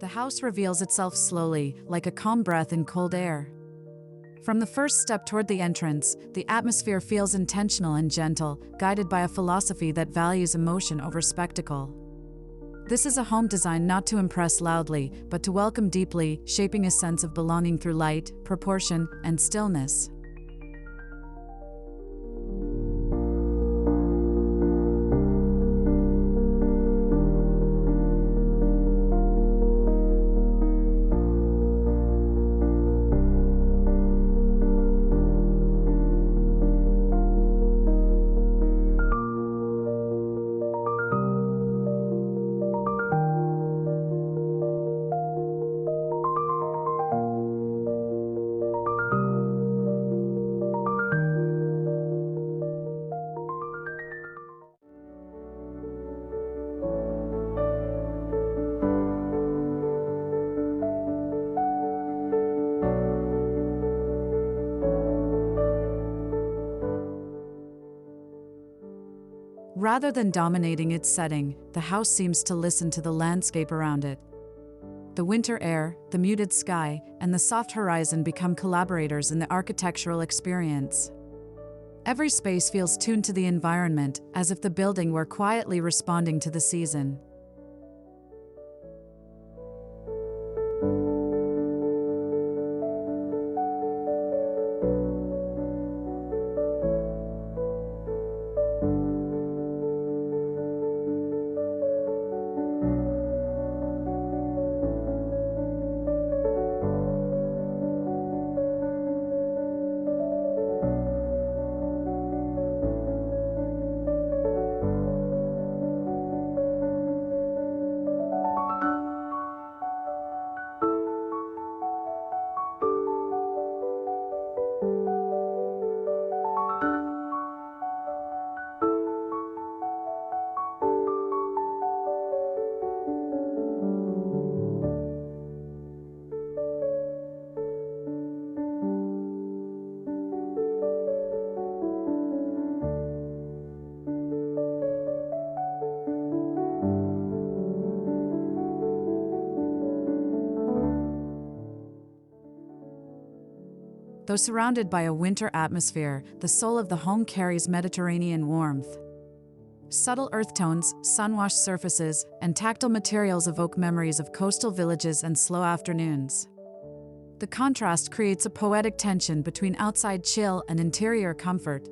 The house reveals itself slowly, like a calm breath in cold air. From the first step toward the entrance, the atmosphere feels intentional and gentle, guided by a philosophy that values emotion over spectacle. This is a home designed not to impress loudly, but to welcome deeply, shaping a sense of belonging through light, proportion, and stillness. Rather than dominating its setting, the house seems to listen to the landscape around it. The winter air, the muted sky, and the soft horizon become collaborators in the architectural experience. Every space feels tuned to the environment, as if the building were quietly responding to the season. Though surrounded by a winter atmosphere, the soul of the home carries Mediterranean warmth. Subtle earth tones, sun-washed surfaces, and tactile materials evoke memories of coastal villages and slow afternoons. The contrast creates a poetic tension between outside chill and interior comfort.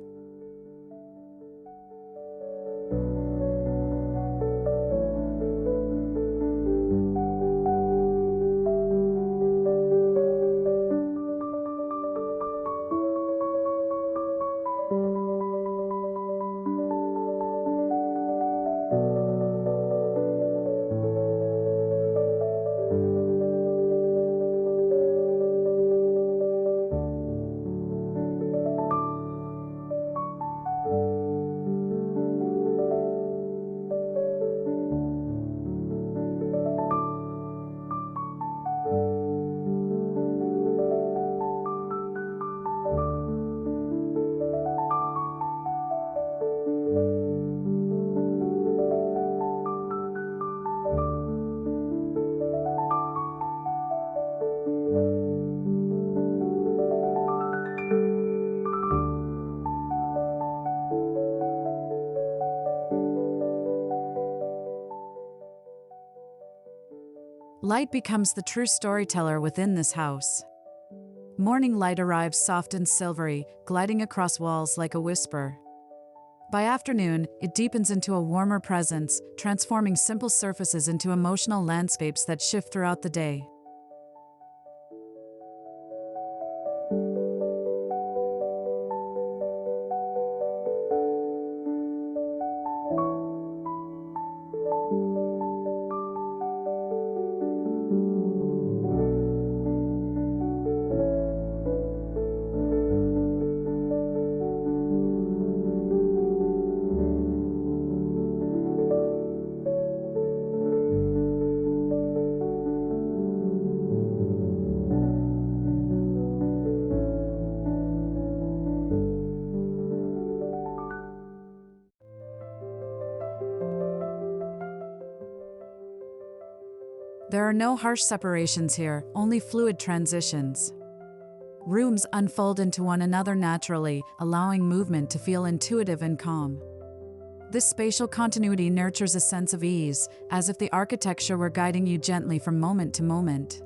Light becomes the true storyteller within this house. Morning light arrives soft and silvery, gliding across walls like a whisper. By afternoon, it deepens into a warmer presence, transforming simple surfaces into emotional landscapes that shift throughout the day. There are no harsh separations here, only fluid transitions. Rooms unfold into one another naturally, allowing movement to feel intuitive and calm. This spatial continuity nurtures a sense of ease, as if the architecture were guiding you gently from moment to moment.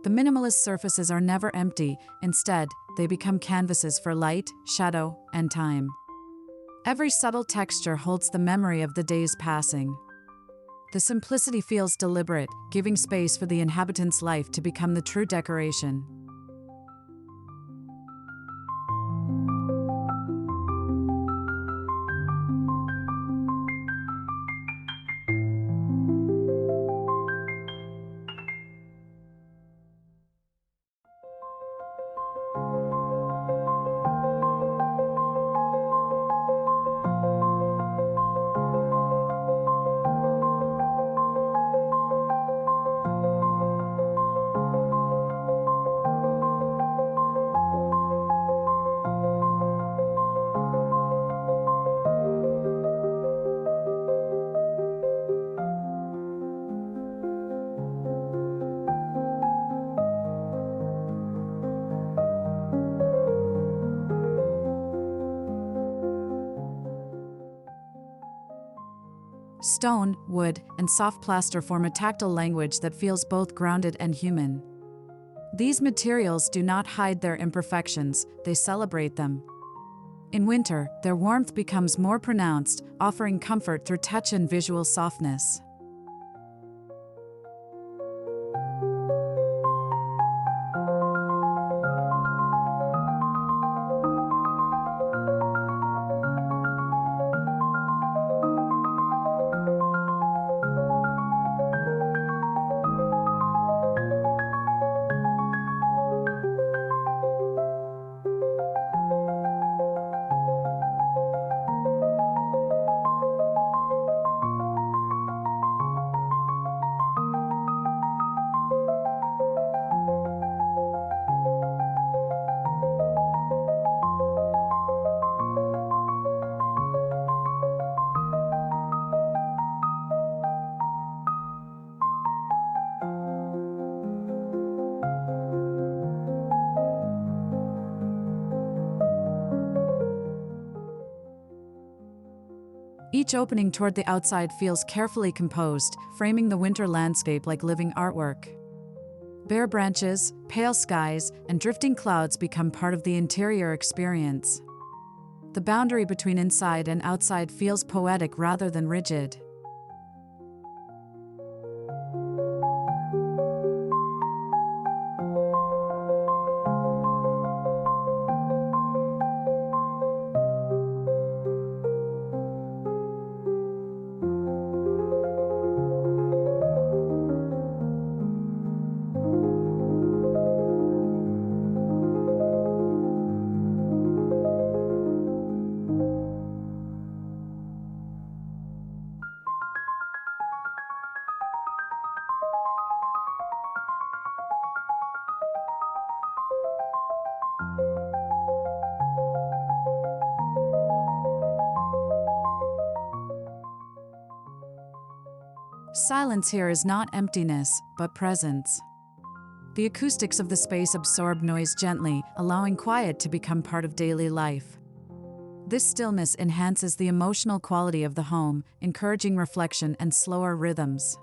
The minimalist surfaces are never empty, instead, they become canvases for light, shadow, and time. Every subtle texture holds the memory of the days passing. The simplicity feels deliberate, giving space for the inhabitant's life to become the true decoration. Stone, wood, and soft plaster form a tactile language that feels both grounded and human. These materials do not hide their imperfections, they celebrate them. In winter, their warmth becomes more pronounced, offering comfort through touch and visual softness. Each opening toward the outside feels carefully composed, framing the winter landscape like living artwork. Bare branches, pale skies, and drifting clouds become part of the interior experience. The boundary between inside and outside feels poetic rather than rigid. Silence here is not emptiness, but presence. The acoustics of the space absorb noise gently, allowing quiet to become part of daily life. This stillness enhances the emotional quality of the home, encouraging reflection and slower rhythms.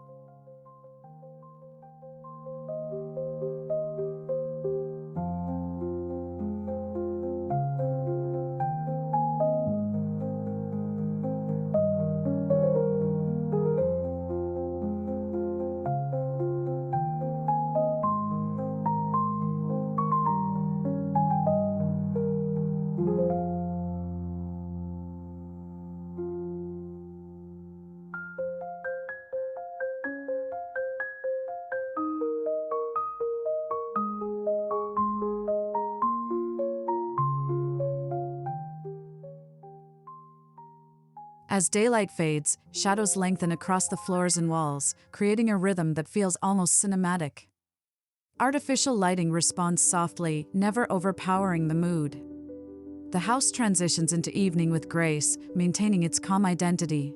As daylight fades, shadows lengthen across the floors and walls, creating a rhythm that feels almost cinematic. Artificial lighting responds softly, never overpowering the mood. The house transitions into evening with grace, maintaining its calm identity.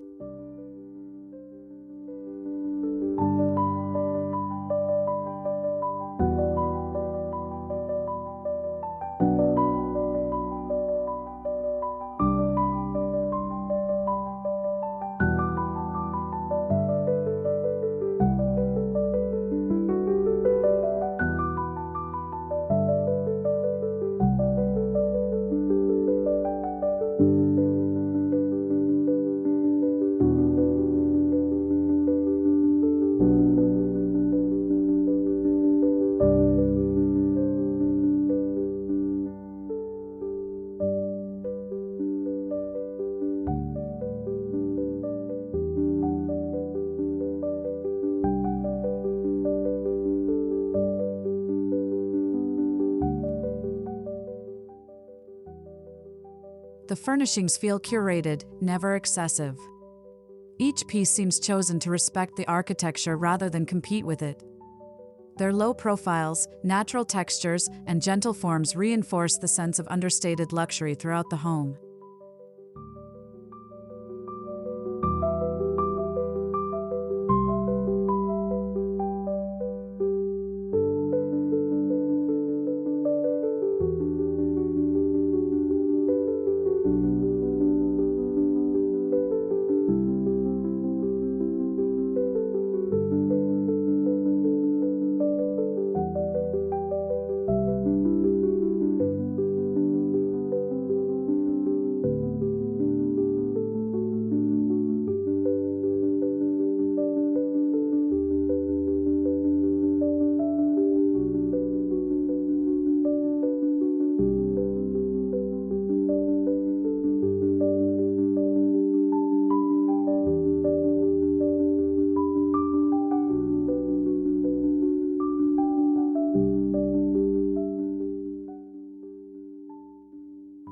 The furnishings feel curated, never excessive. Each piece seems chosen to respect the architecture rather than compete with it. Their low profiles, natural textures, and gentle forms reinforce the sense of understated luxury throughout the home.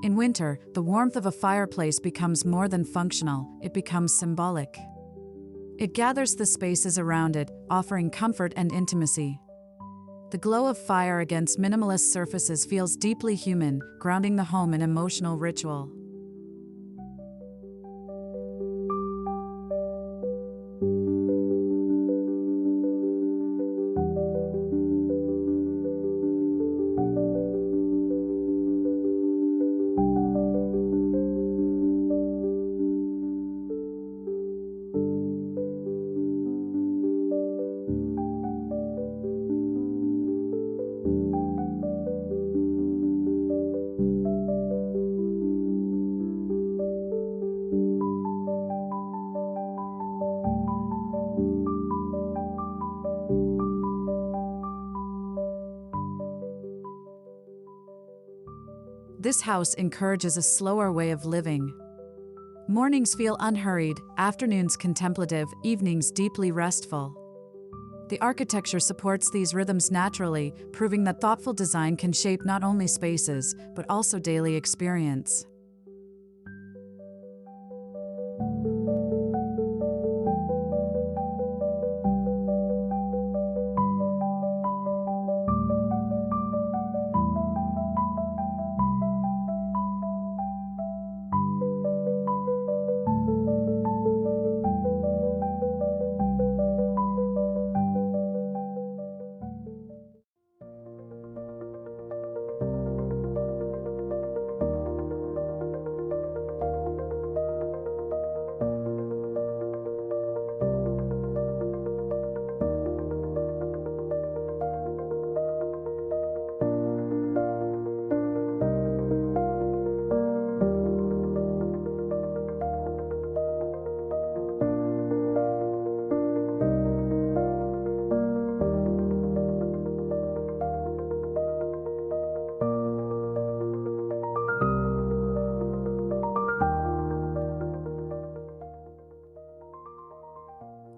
In winter, the warmth of a fireplace becomes more than functional, it becomes symbolic. It gathers the spaces around it, offering comfort and intimacy. The glow of fire against minimalist surfaces feels deeply human, grounding the home in emotional ritual. This house encourages a slower way of living. Mornings feel unhurried, afternoons contemplative, evenings deeply restful. The architecture supports these rhythms naturally, proving that thoughtful design can shape not only spaces, but also daily experience.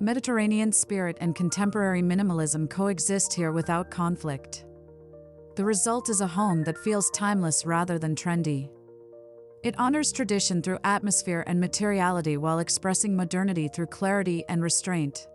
Mediterranean spirit and contemporary minimalism coexist here without conflict. The result is a home that feels timeless rather than trendy. It honors tradition through atmosphere and materiality while expressing modernity through clarity and restraint.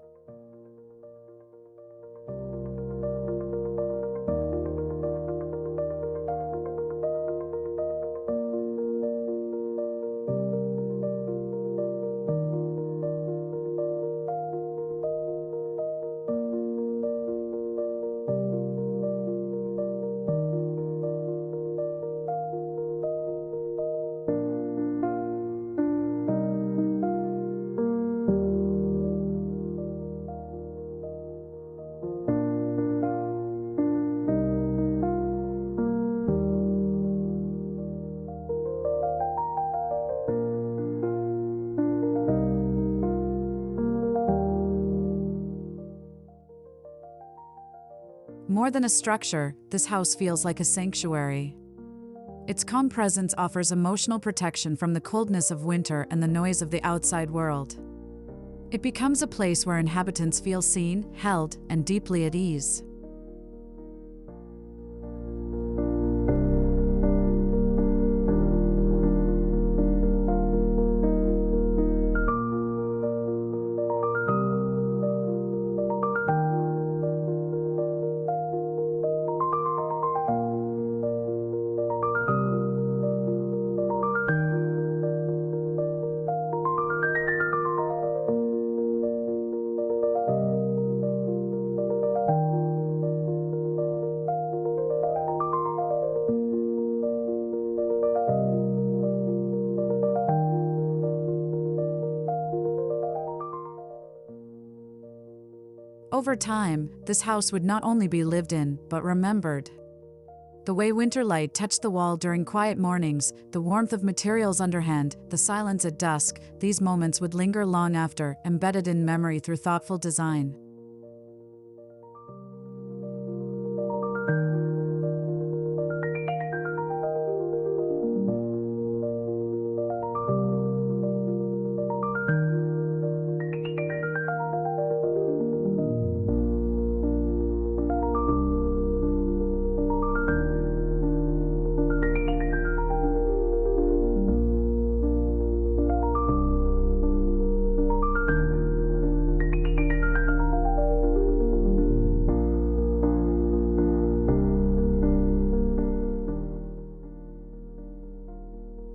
More than a structure, this house feels like a sanctuary. Its calm presence offers emotional protection from the coldness of winter and the noise of the outside world. It becomes a place where inhabitants feel seen, held, and deeply at ease. Over time, this house would not only be lived in, but remembered. The way winter light touched the wall during quiet mornings, the warmth of materials underhand, the silence at dusk, these moments would linger long after, embedded in memory through thoughtful design.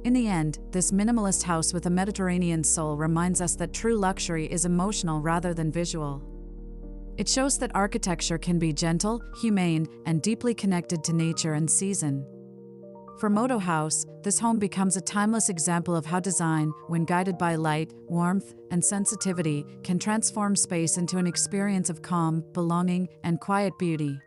In the end, this minimalist house with a Mediterranean soul reminds us that true luxury is emotional rather than visual. It shows that architecture can be gentle, humane, and deeply connected to nature and season. For Modo Haus, this home becomes a timeless example of how design, when guided by light, warmth, and sensitivity, can transform space into an experience of calm, belonging, and quiet beauty.